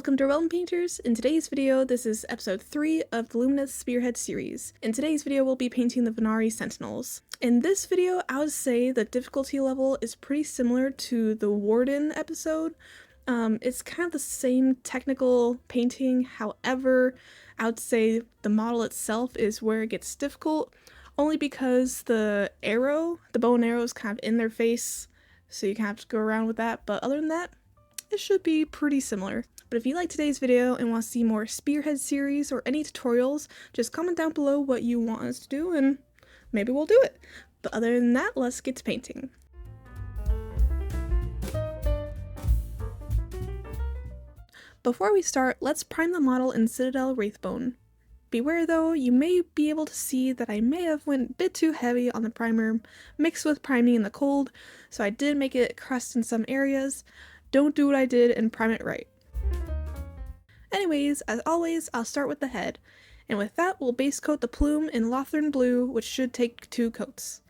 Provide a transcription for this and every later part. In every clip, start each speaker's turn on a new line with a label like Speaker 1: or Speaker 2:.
Speaker 1: Welcome to Realm Painters. In today's video, this is episode 3 of the Lumineth Spearhead series. In today's video, we'll be painting the Venari Sentinels. In this video, I would say the difficulty level is pretty similar to the Warden episode. It's kind of the same technical painting, however, I would say the model itself is where it gets difficult, only because the bow and arrow is kind of in their face, so you kind of have to go around with that, but other than that, it should be pretty similar. But if you like today's video and want to see more Spearhead series or any tutorials, just comment down below what you want us to do and maybe we'll do it. But other than that, let's get to painting. Before we start, let's prime the model in Citadel Wraithbone. Beware though, you may be able to see that I may have went a bit too heavy on the primer, mixed with priming in the cold, so I did make it crust in some areas. Don't do what I did and prime it right. Anyways, as always, I'll start with the head, and with that we'll base coat the plume in Lothern Blue, which should take 2 coats.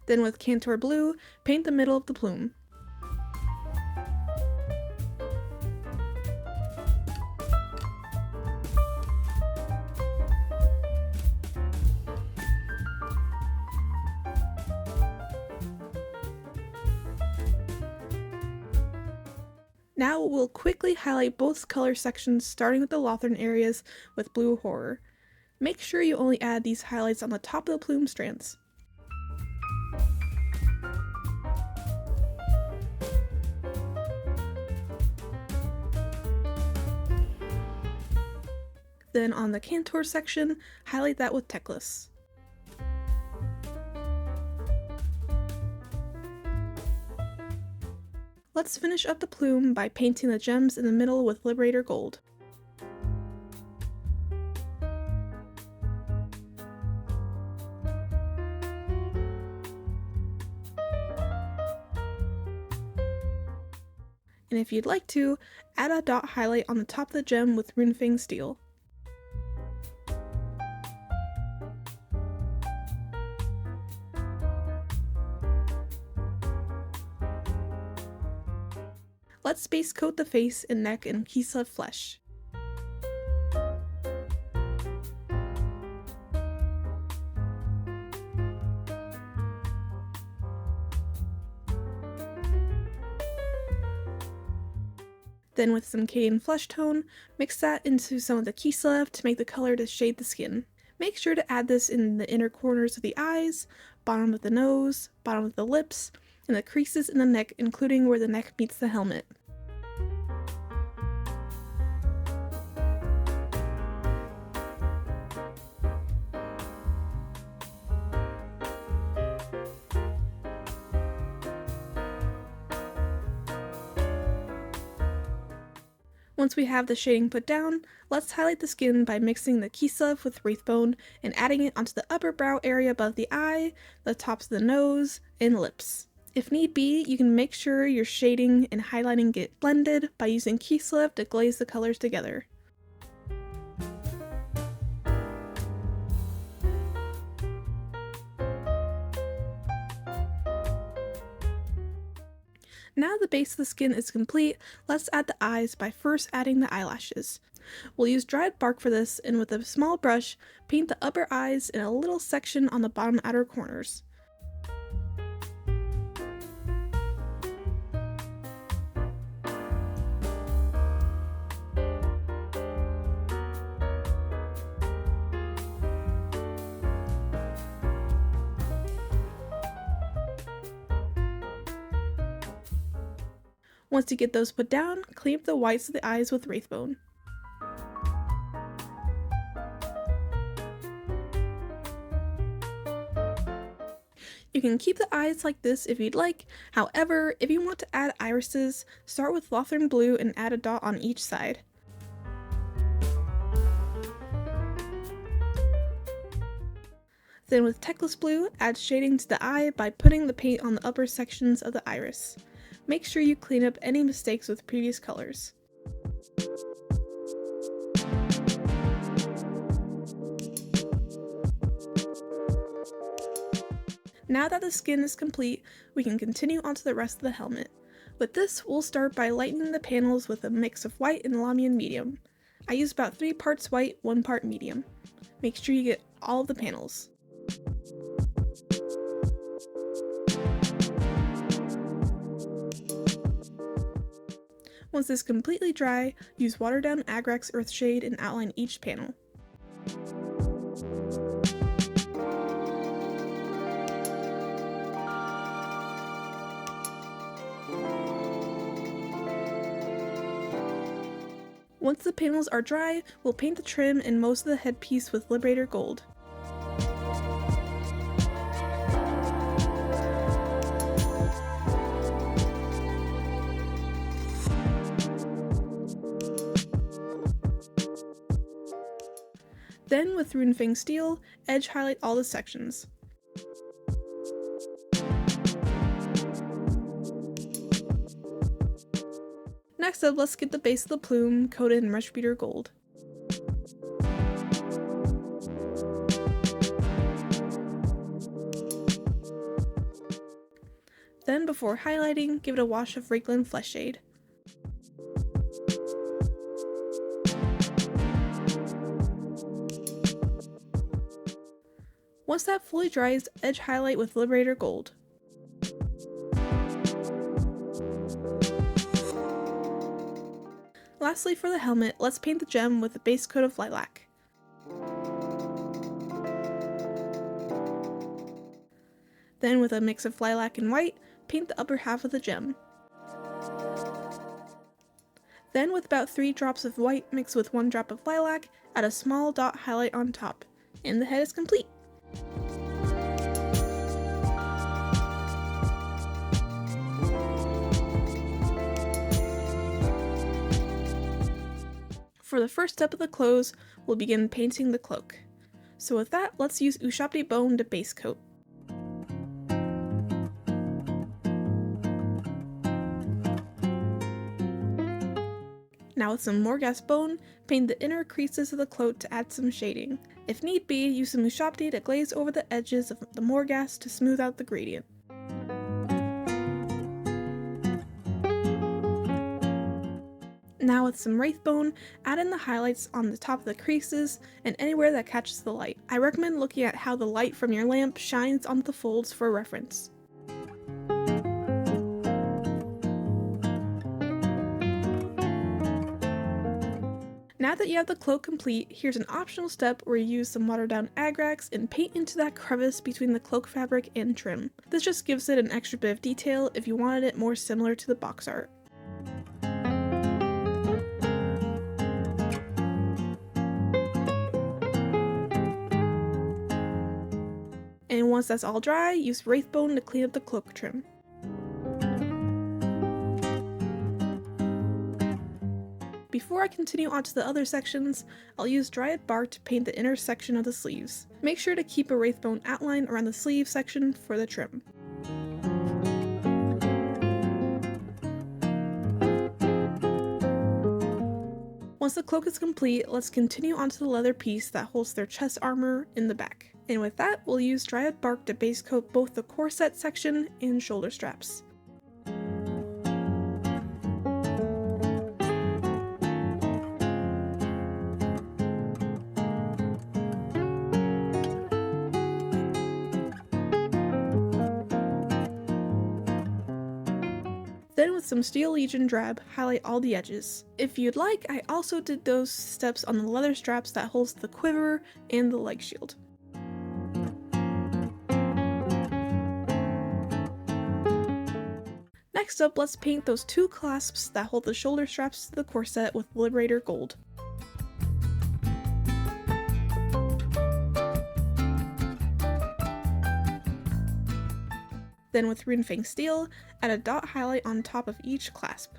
Speaker 1: Then with Cantor Blue, paint the middle of the plume. Now we'll quickly highlight both color sections, starting with the Lothern areas with Blue Horror. Make sure you only add these highlights on the top of the plume strands. Then on the Cantor section, highlight that with Teclis. Let's finish up the plume by painting the gems in the middle with Liberator Gold. And if you'd like to, add a dot highlight on the top of the gem with Runefang Steel. Let's base coat the face and neck in Kislev Flesh. Then with some Cayenne Flesh Tone, mix that into some of the Kislev to make the color to shade the skin. Make sure to add this in the inner corners of the eyes, bottom of the nose, bottom of the lips, and the creases in the neck, including where the neck meets the helmet. Once we have the shading put down, let's highlight the skin by mixing the Kislev with Wraithbone and adding it onto the upper brow area above the eye, the tops of the nose, and lips. If need be, you can make sure your shading and highlighting get blended by using Kislev to glaze the colors together. Now the base of the skin is complete, let's add the eyes by first adding the eyelashes. We'll use dried bark for this, and with a small brush, paint the upper eyes in a little section on the bottom outer corners. Once you get those put down, clean up the whites of the eyes with Wraithbone. You can keep the eyes like this if you'd like, however, if you want to add irises, start with Lothern Blue and add a dot on each side. Then with Teclis Blue, add shading to the eye by putting the paint on the upper sections of the iris. Make sure you clean up any mistakes with previous colors. Now that the skin is complete, we can continue onto the rest of the helmet. With this, we'll start by lightening the panels with a mix of white and Lamian medium. I use about 3 parts white, 1 part medium. Make sure you get all of the panels. Once this is completely dry, use watered down Agrax Earthshade and outline each panel. Once the panels are dry, we'll paint the trim and most of the headpiece with Liberator Gold. Then, with Runefang Steel, edge highlight all the sections. Next up, let's get the base of the plume coated in Retributor Gold. Then, before highlighting, give it a wash of Raglan Flesh Shade. Once that fully dries, edge highlight with Liberator Gold. Lastly, for the helmet, let's paint the gem with a base coat of lilac. Then, with a mix of lilac and white, paint the upper half of the gem. Then, with about 3 drops of white mixed with 1 drop of lilac, add a small dot highlight on top, and the head is complete. For the first step of the clothes, we'll begin painting the cloak. So with that, let's use Ushabti Bone to base coat. Now with some Morghast Bone, paint the inner creases of the cloak to add some shading. If need be, use some Ushabti to glaze over the edges of the Morghast to smooth out the gradient. Now with some Wraithbone, add in the highlights on the top of the creases and anywhere that catches the light. I recommend looking at how the light from your lamp shines onto the folds for reference. Now that you have the cloak complete, here's an optional step where you use some watered down Agrax and paint into that crevice between the cloak fabric and trim. This just gives it an extra bit of detail if you wanted it more similar to the box art. And once that's all dry, use Wraithbone to clean up the cloak trim. Before I continue on to the other sections, I'll use Dryad Bark to paint the inner section of the sleeves. Make sure to keep a Wraithbone outline around the sleeve section for the trim. Once the cloak is complete, let's continue onto the leather piece that holds their chest armor in the back. And with that, we'll use Dryad Bark to base coat both the corset section and shoulder straps. Then with some Steel Legion Drab, highlight all the edges. If you'd like, I also did those steps on the leather straps that holds the quiver and the leg shield. Next up, let's paint those 2 clasps that hold the shoulder straps to the corset with Liberator Gold. Then with Runefang Steel, add a dot highlight on top of each clasp.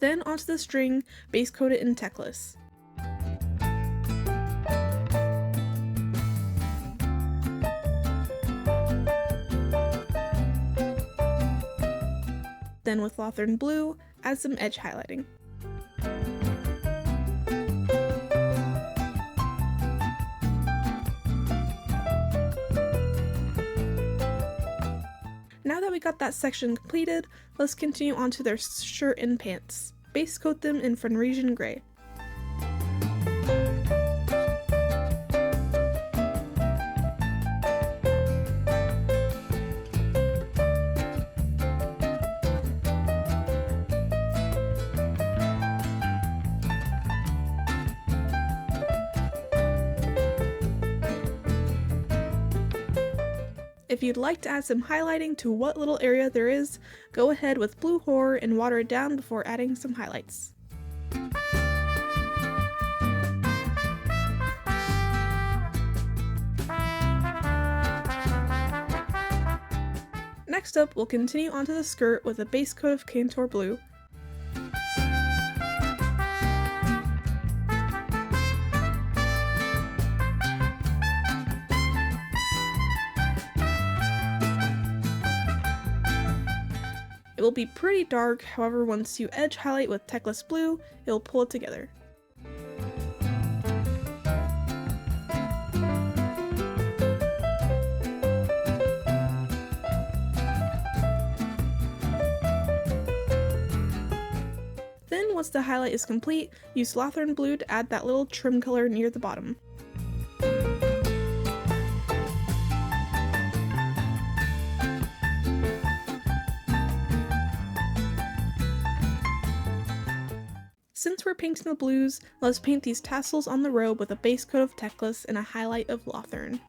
Speaker 1: Then onto the string, base coat it in Techless. Then with Lothern Blue, add some edge highlighting. Now that we got that section completed, let's continue on to their shirt and pants. Base coat them in Fenrisian Grey. If you'd like to add some highlighting to what little area there is, go ahead with Blue Horror and water it down before adding some highlights. Next up, we'll continue onto the skirt with a base coat of Cantor Blue. It will be pretty dark, however once you edge highlight with Techless Blue, it will pull it together. Then once the highlight is complete, use Lothern Blue to add that little trim color near the bottom. Since we're painting the blues, let's paint these tassels on the robe with a base coat of Techless and a highlight of Lothern.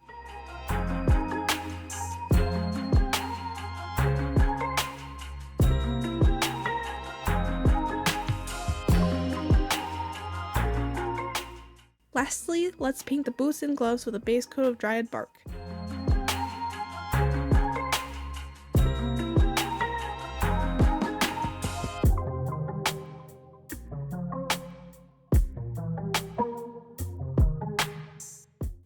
Speaker 1: Lastly, let's paint the boots and gloves with a base coat of Dryad Bark.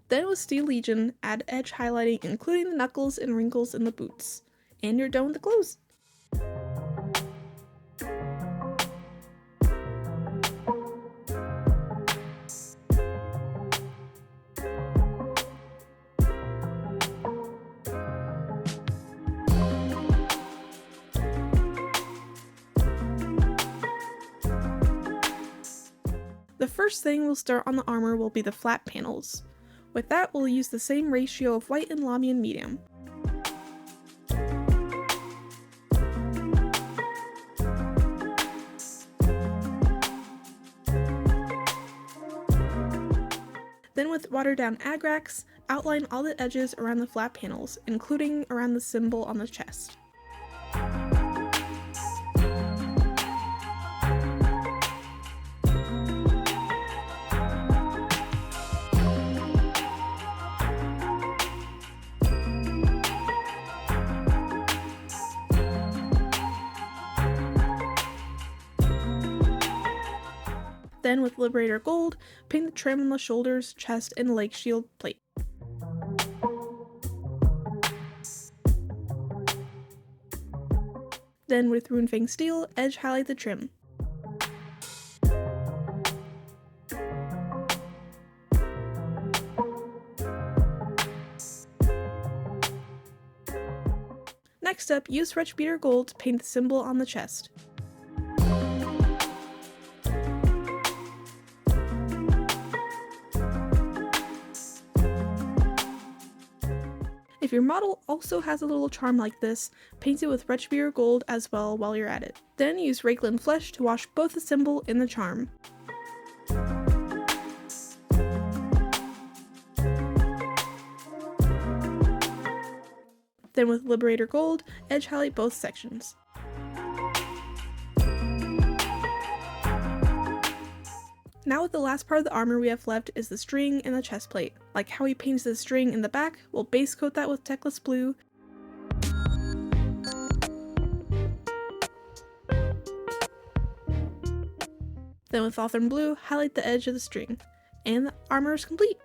Speaker 1: Then with Steel Legion, add edge highlighting including the knuckles and wrinkles in the boots. And you're done with the clothes! The first thing we'll start on the armor will be the flat panels. With that, we'll use the same ratio of white and Lamian medium. Then with watered down Agrax, outline all the edges around the flat panels, including around the symbol on the chest. Then with Liberator Gold, paint the trim on the shoulders, chest, and leg shield plate. Then with Runefang Steel, edge highlight the trim. Next up, use Wretchbeater Gold to paint the symbol on the chest. If your model also has a little charm like this, paint it with Wretchbeater Gold as well while you're at it. Then use Rakeland Flesh to wash both the symbol and the charm. Then with Liberator Gold, edge highlight both sections. Now with the last part of the armor we have left is the string and the chest plate. Like how he paints the string in the back, we'll base coat that with Techless Blue. Then with Lothern Blue, highlight the edge of the string. And the armor is complete!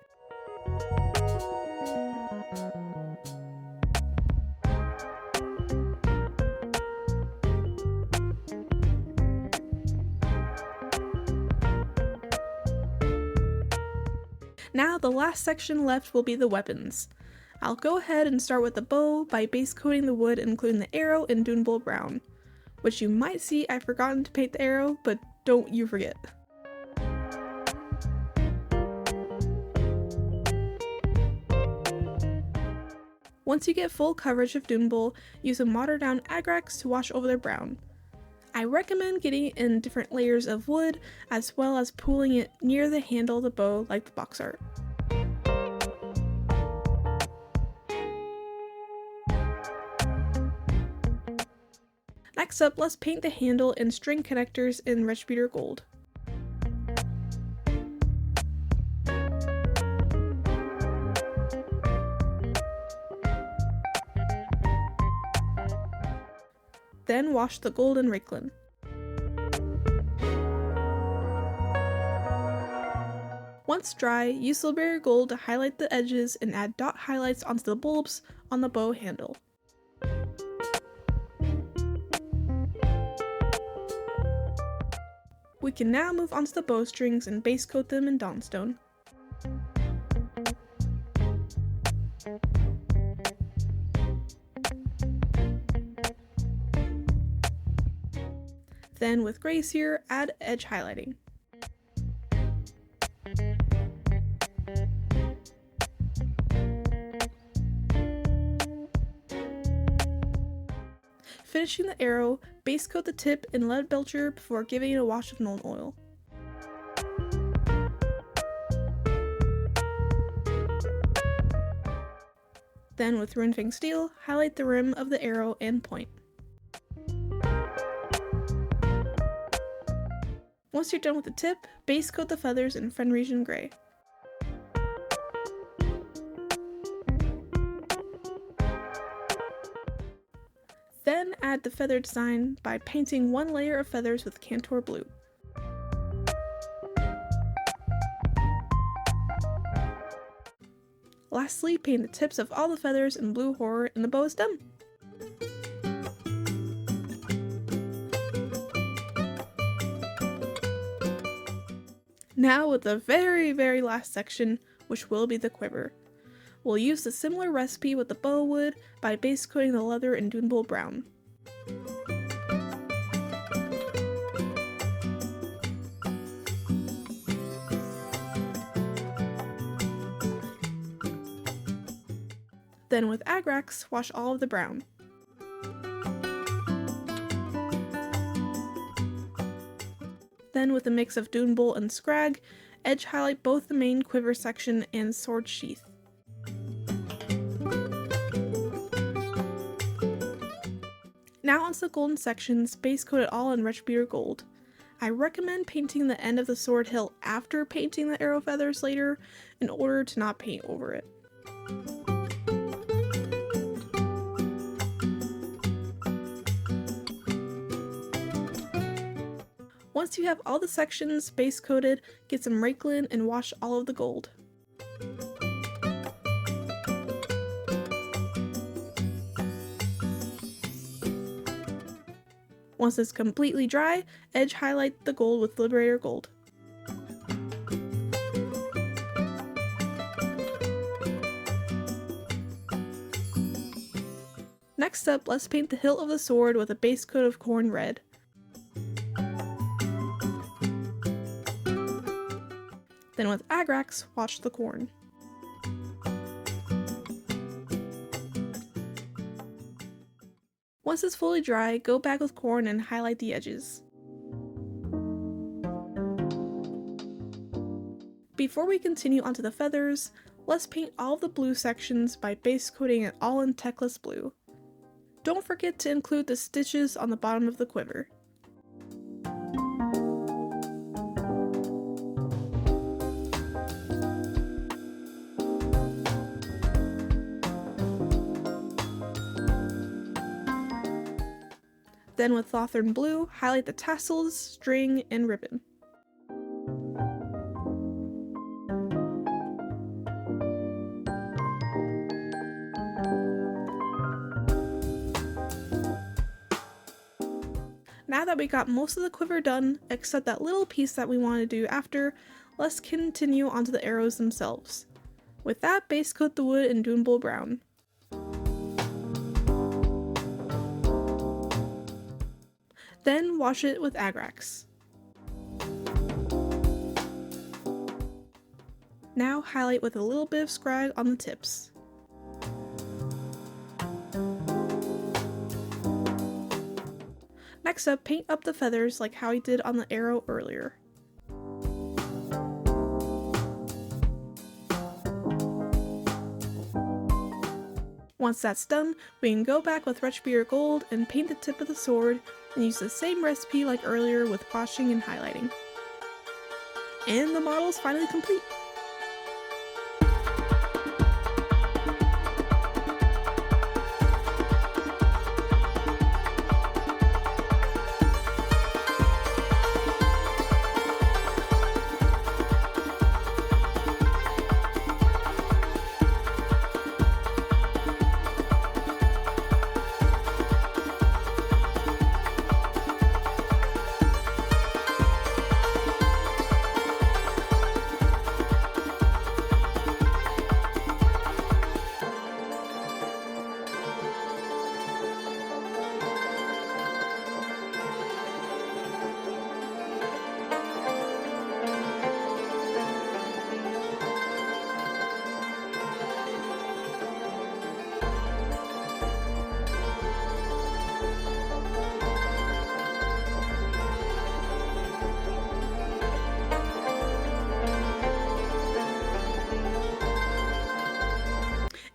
Speaker 1: Now the last section left will be the weapons. I'll go ahead and start with the bow by base coating the wood, including the arrow in Dunbull Brown, which you might see I've forgotten to paint the arrow, but don't you forget. Once you get full coverage of Dunbull, use a watered down Agrax to wash over the brown. I recommend getting it in different layers of wood, as well as pooling it near the handle of the bow like the box art. Next up, let's paint the handle and string connectors in Retributor Gold. Then wash the gold in Ricklin. Once dry, use Liberator Gold to highlight the edges and add dot highlights onto the bulbs on the bow handle. We can now move onto the bowstrings and base coat them in Dawnstone. Then with Gracier, add edge highlighting. Finishing the arrow, base coat the tip in lead belcher before giving it a wash of Nuln Oil. Then with Runefang Steel, highlight the rim of the arrow and point. Once you're done with the tip, base coat the feathers in Fenrisian Grey. Then add the feather design by painting one layer of feathers with Cantor Blue. Lastly, paint the tips of all the feathers in Blue Horror and the bow is done. Now with the very last section, which will be the quiver. We'll use the similar recipe with the bow wood by base coating the leather in Dunbull Brown. Then with Agrax, wash all of the brown. Then with a mix of Dunbull and Scrag, edge highlight both the main quiver section and sword sheath. Now onto the golden sections, base coat it all in Retributor Gold. I recommend painting the end of the sword hilt after painting the arrow feathers later in order to not paint over it. Once you have all the sections base coated, get some Ricklin and wash all of the gold. Once it's completely dry, edge highlight the gold with Liberator Gold. Next up, let's paint the hilt of the sword with a base coat of Corn Red. Then with Agrax, wash the corn. Once it's fully dry, go back with corn and highlight the edges. Before we continue onto the feathers, let's paint all of the blue sections by base coating it all in Techless Blue. Don't forget to include the stitches on the bottom of the quiver. Then with Lothern Blue, highlight the tassels, string, and ribbon. Now that we got most of the quiver done, except that little piece that we want to do after, let's continue onto the arrows themselves. With that, base coat the wood in Dune Brown. Then wash it with Agrax. Now highlight with a little bit of scrag on the tips. Next up, paint up the feathers like how we did on the arrow earlier. Once that's done, we can go back with Retchbeer Gold and paint the tip of the sword and use the same recipe like earlier with washing and highlighting. And the model is finally complete!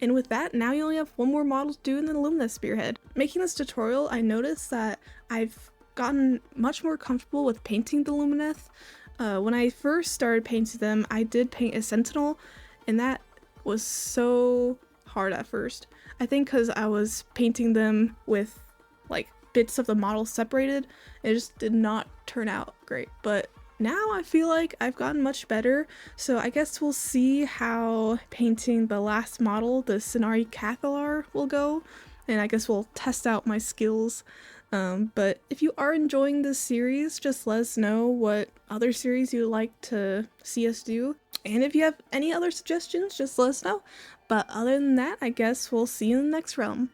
Speaker 1: And with that, now you only have one more model to do in the Lumineth Spearhead. Making this tutorial, I noticed that I've gotten much more comfortable with painting the Lumineth. When I first started painting them, I did paint a Sentinel, and that was so hard at first. I think because I was painting them with like bits of the model separated, it just did not turn out great. But now I feel like I've gotten much better, so I guess we'll see how painting the last model, the Senari Cathalar, will go, and I guess we'll test out my skills. But if you are enjoying this series, just let us know what other series you'd like to see us do, and if you have any other suggestions, just let us know. But other than that, I guess we'll see you in the next realm.